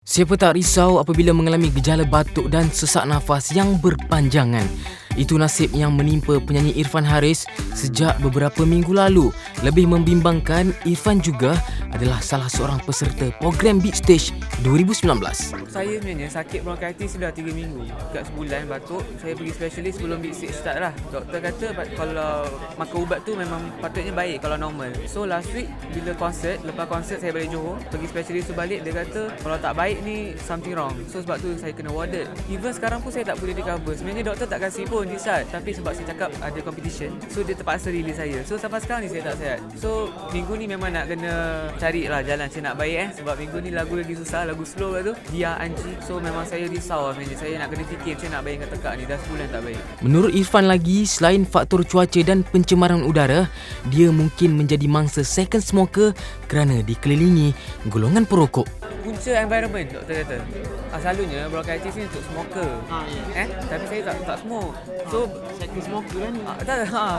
Siapa tak risau apabila mengalami gejala batuk dan sesak nafas yang berpanjangan. Itu nasib yang menimpa penyanyi Irfan Haris sejak beberapa minggu lalu. Lebih membimbangkan, Irfan juga adalah salah seorang peserta program Beat Stage 2019. Saya sebenarnya sakit bronkitis sudah 3 minggu. Dekat sebulan batuk, saya pergi specialist sebelum Beat Stage start lah. Doktor kata kalau makan ubat tu memang patutnya baik kalau normal. So last week bila konsert, lepas konsert saya balik Johor, pergi specialist tu balik, dia kata kalau tak baik ni something wrong. So sebab tu saya kena warded. Even sekarang pun saya tak boleh recover. Sebenarnya doktor tak kasih pun discharge, tapi sebab saya cakap ada competition, so dia terpaksa release saya. So sampai sekarang ni saya tak sihat. So minggu ni memang nak kena cari lah jalan saya nak baik sebab minggu ni lagu lagi susah, lagu slow lah tu, Dia Anci. So memang saya risau lah sebenarnya. Saya nak kena fikir saya nak baik dengan tekak ni, dah sebulan tak baik. Menurut Irfan lagi, selain faktor cuaca dan pencemaran udara, dia mungkin menjadi mangsa second smoker kerana dikelilingi golongan perokok. Punca environment, doktor kata. Selalunya bronchitis ni untuk smoker. Tapi saya tak smoke. So Second smoker kan?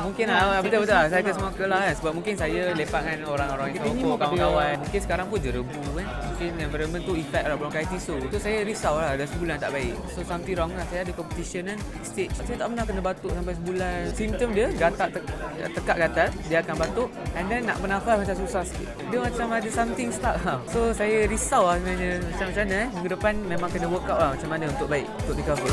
mungkin lah, betul-betul lah. Saya ke smoker lah kan. Sebab mungkin saya lepak dengan orang-orang yang sokok, kawan-kawan. Mungkin sekarang pun jerebu kan. Mungkin environment tu effect lah bronchitis tu. So saya risau lah, dah sebulan tak baik. So something wrong lah. Saya ada competition kan, stage. Saya tak pernah kena batuk sampai sebulan. Simptom dia, tekak gatal, dia akan batuk. And then nak bernafas macam susah sikit. Dia macam ada something stuck. So saya risau lah sebenarnya. Macam mana minggu depan memang kena work out lah macam mana untuk baik, untuk recover.